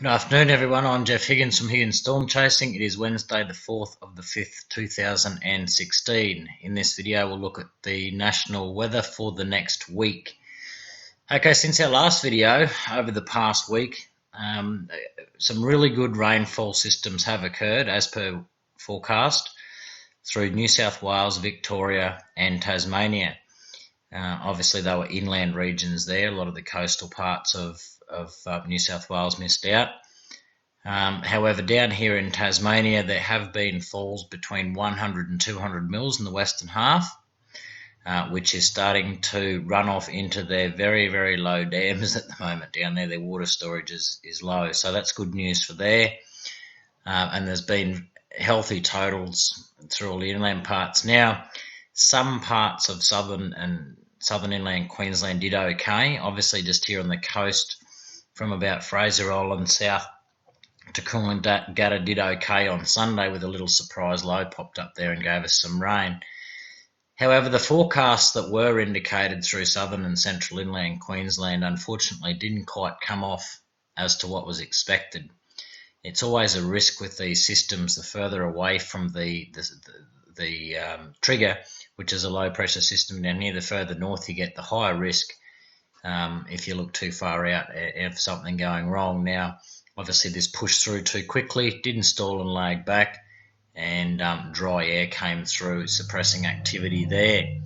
Good afternoon, everyone. I'm Jeff Higgins from Higgins Storm Chasing. It is Wednesday, the 4th of the 5th, 2016. In this video, we'll look at the national weather for the next week. Okay, since our last video, over the past week, some really good rainfall systems have occurred as per forecast through New South Wales, Victoria and Tasmania. Obviously, they were inland regions there. A lot of the coastal parts of New South Wales missed out. However, down here in Tasmania, there have been falls between 100 and 200 mils in the western half, which is starting to run off into their very, very low dams at the moment. Down there, their water storage is low, so that's good news for there. And there's been healthy totals through all the inland parts. Now, some parts of southern inland Queensland did okay. Obviously, just here on the coast, from about Fraser Island south to Coolangatta did okay on Sunday with a little surprise low popped up there and gave us some rain. However, the forecasts that were indicated through southern and central inland Queensland unfortunately didn't quite come off as to what was expected. It's always a risk with these systems. The further away from the trigger, which is a low pressure system down here, the further north you get, the higher risk if you look too far out of something going wrong. Now, obviously this pushed through too quickly, didn't stall and lag back, and dry air came through, suppressing activity there.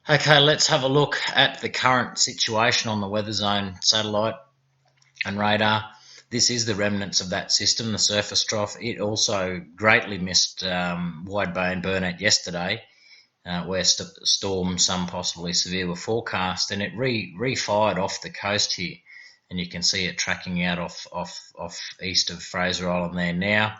Okay, let's have a look at the current situation on the weather zone satellite and radar. This is the remnants of that system, the surface trough. It also greatly missed Widebone Burnett yesterday, where storms, some possibly severe, were forecast, and it re-fired off the coast here, and you can see it tracking out off east of Fraser Island there now.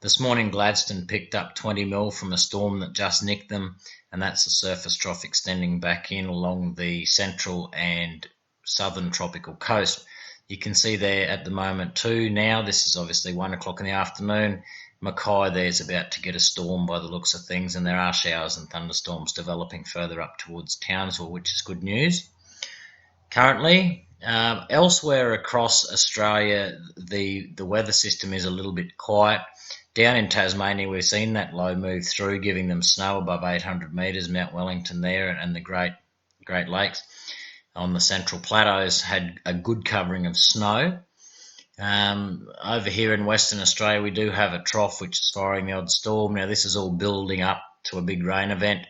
This morning, Gladstone picked up 20 mil from a storm that just nicked them, and that's the surface trough extending back in along the central and southern tropical coast. You can see there at the moment too now, this is obviously 1 o'clock in the afternoon, Mackay there's about to get a storm by the looks of things, and there are showers and thunderstorms developing further up towards Townsville, which is good news. Currently, elsewhere across Australia, the weather system is a little bit quiet. Down in Tasmania, we've seen that low move through, giving them snow above 800 metres, Mount Wellington there and the Great Lakes. On the central plateaus had a good covering of snow. Over here in Western Australia, we do have a trough which is firing the odd storm. Now, this is all building up to a big rain event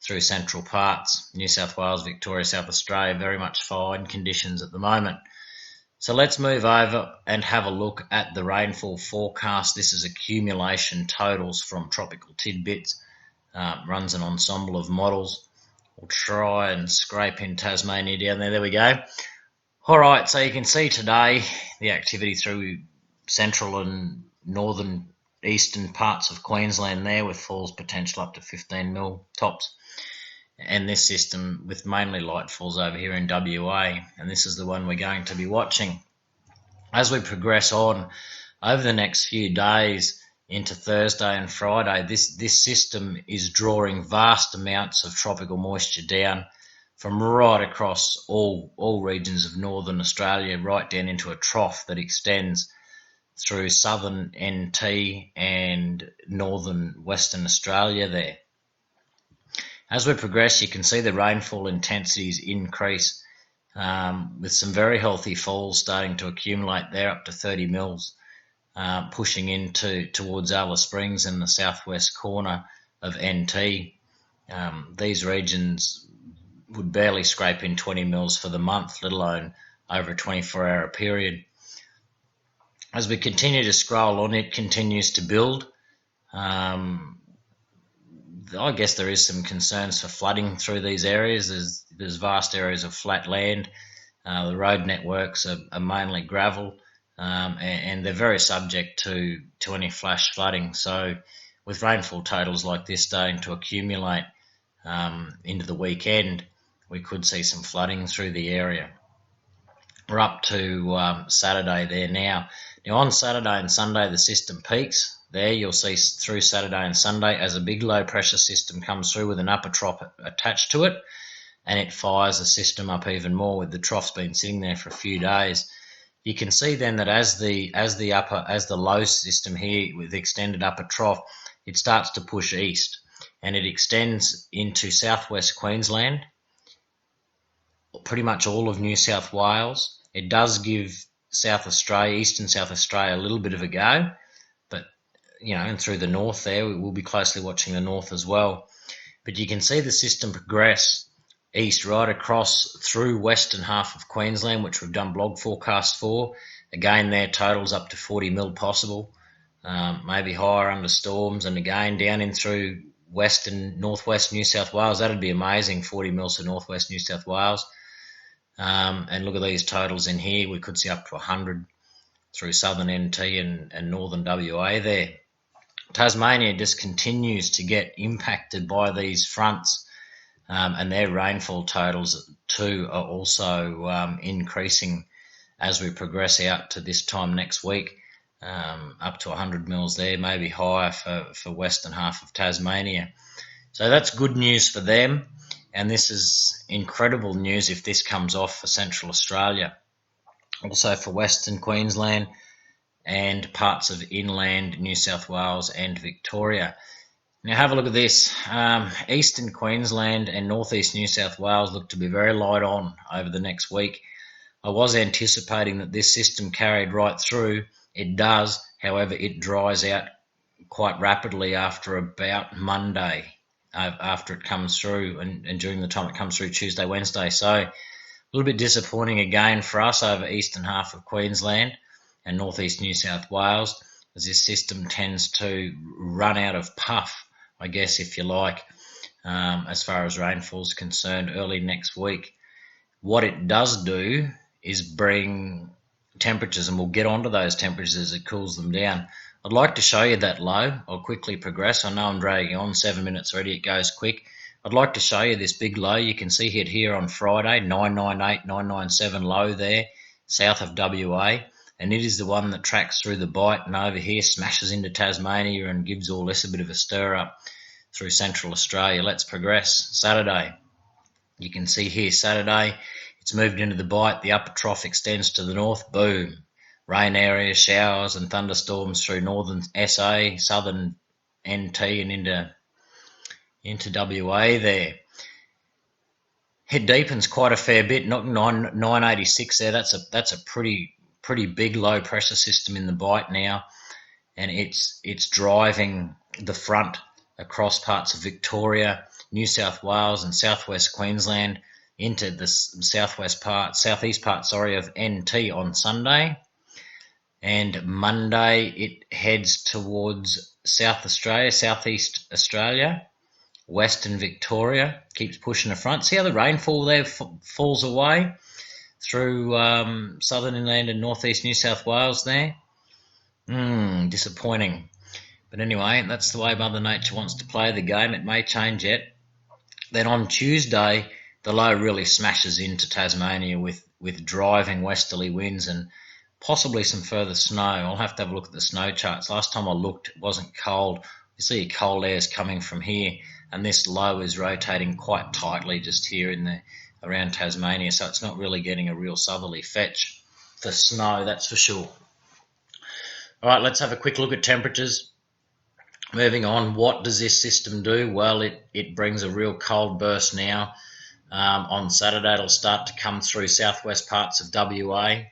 through central parts. New South Wales, Victoria, South Australia, very much fine conditions at the moment. So let's move over and have a look at the rainfall forecast. This is accumulation totals from Tropical Tidbits. Runs an ensemble of models. We'll try and scrape in Tasmania down there. There we go. All right, so you can see today the activity through central and northern eastern parts of Queensland there, with falls potential up to 15 mil tops. And this system with mainly light falls over here in WA, and this is the one we're going to be watching. As we progress on over the next few days into Thursday and Friday, this system is drawing vast amounts of tropical moisture down from right across all regions of northern Australia, right down into a trough that extends through southern NT and northern Western Australia there. As we progress, you can see the rainfall intensities increase, with some very healthy falls starting to accumulate there, up to 30 mils, pushing towards Alice Springs in the southwest corner of NT. These regions would barely scrape in 20 mils for the month, let alone over a 24-hour period. As we continue to scroll on, it continues to build. I guess there is some concerns for flooding through these areas. There's vast areas of flat land. The road networks are mainly gravel, and they're very subject to any flash flooding. So with rainfall totals like this starting to accumulate into the weekend, we could see some flooding through the area. We're up to Saturday there now. Now on Saturday and Sunday, the system peaks. There you'll see through Saturday and Sunday as a big low pressure system comes through with an upper trough attached to it, and it fires the system up even more with the troughs been sitting there for a few days. You can see then that as the low system here with extended upper trough, it starts to push east, and it extends into southwest Queensland, pretty much all of New South Wales. It does give South Australia, eastern South Australia, a little bit of a go, but and through the north there, we'll be closely watching the north as well. But you can see the system progress east right across through western half of Queensland, which we've done blog forecast for. Again, there totals up to 40 mil possible, maybe higher under storms, and again down in through western northwest New South Wales. That'd be amazing, 40 mils to northwest New South Wales. And look at these totals in here. We could see up to 100 through southern NT and northern WA there. Tasmania just continues to get impacted by these fronts, and their rainfall totals too are also increasing as we progress out to this time next week, up to 100 mils there, maybe higher for western half of Tasmania. So that's good news for them, and this is incredible news if this comes off for Central Australia. Also for Western Queensland and parts of inland New South Wales and Victoria. Now have a look at this. Eastern Queensland and northeast New South Wales look to be very light on over the next week. I was anticipating that this system carried right through. It does, however, it dries out quite rapidly after about Monday, after it comes through, and during the time it comes through Tuesday, Wednesday. So a little bit disappointing again for us over eastern half of Queensland and northeast New South Wales, as this system tends to run out of puff, I guess, if you like, as far as rainfall is concerned early next week. What it does do is bring temperatures, and we'll get onto those temperatures as it cools them down. I'd like to show you that low. I'll quickly progress. I know I'm dragging on 7 minutes already. It goes quick. I'd like to show you this big low. You can see it here on Friday, 998, 997 low there, south of WA. And it is the one that tracks through the bight and over here smashes into Tasmania and gives all this a bit of a stir up through Central Australia. Let's progress. Saturday. You can see here Saturday, it's moved into the bight. The upper trough extends to the north. Boom. Rain areas, showers and thunderstorms through northern SA, southern NT and into WA there. It deepens quite a fair bit, not 986 there. That's a pretty big low pressure system in the bight now, and it's driving the front across parts of Victoria, New South Wales and southwest Queensland into the southeast part of NT on Sunday. And Monday it heads towards South Australia, Southeast Australia, Western Victoria, keeps pushing the front. See how the rainfall there falls away through southern inland and northeast New South Wales there. Disappointing. But anyway, that's the way Mother Nature wants to play the game. It may change yet. Then on Tuesday, the low really smashes into Tasmania with driving westerly winds and possibly some further snow. I'll have to have a look at the snow charts. Last time I looked, it wasn't cold. You see cold air is coming from here, and this low is rotating quite tightly just here around Tasmania, so it's not really getting a real southerly fetch for snow, that's for sure. All right, let's have a quick look at temperatures. Moving on, what does this system do? Well, it brings a real cold burst now. On Saturday, it'll start to come through southwest parts of WA.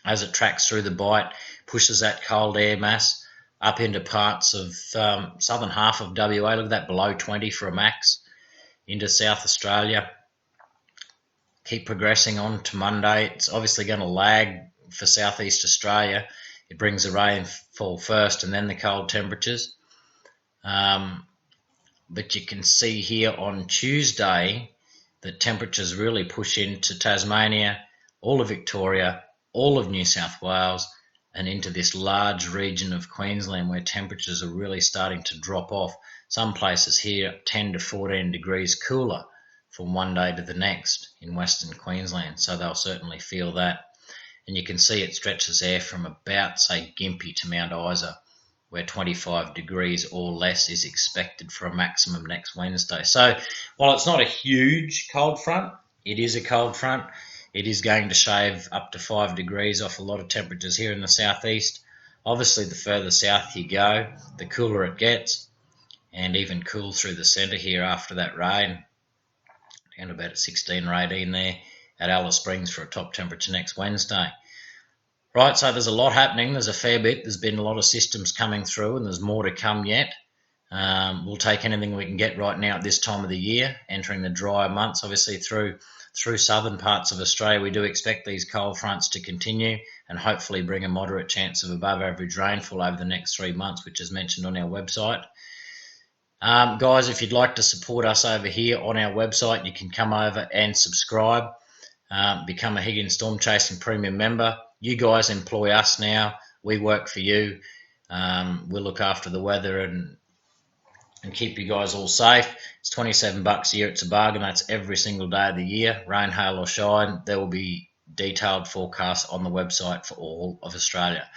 As it tracks through the bight, pushes that cold air mass up into parts of southern half of WA. Look at that, below 20 for a max, into South Australia. Keep progressing on to Monday. It's obviously going to lag for southeast Australia. It brings the rainfall first and then the cold temperatures. But you can see here on Tuesday that temperatures really push into Tasmania, all of Victoria, all of New South Wales, and into this large region of Queensland where temperatures are really starting to drop off. Some places here 10 to 14 degrees cooler from one day to the next in Western Queensland, so they'll certainly feel that. And you can see it stretches there from about, say, Gympie to Mount Isa, where 25 degrees or less is expected for a maximum next Wednesday. So while it's not a huge cold front, it is a cold front. it is going to shave up to 5 degrees off a lot of temperatures here in the southeast. Obviously, the further south you go, the cooler it gets, and even cool through the centre here after that rain. Down about 16 or 18 there at Alice Springs for a top temperature next Wednesday. Right, so there's a lot happening. There's a fair bit. There's been a lot of systems coming through, and there's more to come yet. We'll take anything we can get right now at this time of the year, entering the drier months. Obviously, through southern parts of Australia, we do expect these cold fronts to continue and hopefully bring a moderate chance of above average rainfall over the next 3 months, which is mentioned on our website. Guys, if you'd like to support us over here on our website, you can come over and subscribe, become a Higgins Storm Chasing Premium member. You guys employ us now. We work for you. We'll look after the weather and keep you guys all safe. It's $27 a year. It's a bargain. That's every single day of the year, rain, hail or shine. There will be detailed forecasts on the website for all of Australia.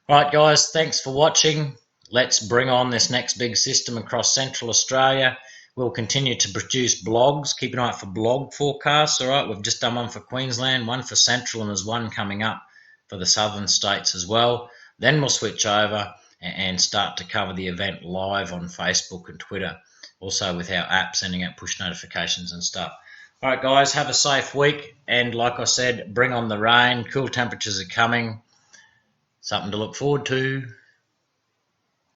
Right, guys, thanks for watching. Let's bring on this next big system across Central Australia. We'll continue to produce blogs. Keep an eye out for blog forecasts. All right, we've just done one for Queensland, one for Central, and there's one coming up for the southern states as well. Then we'll switch over and start to cover the event live on Facebook and Twitter, also with our app sending out push notifications and stuff. All right, guys, have a safe week. And like I said, bring on the rain. Cool temperatures are coming. Something to look forward to.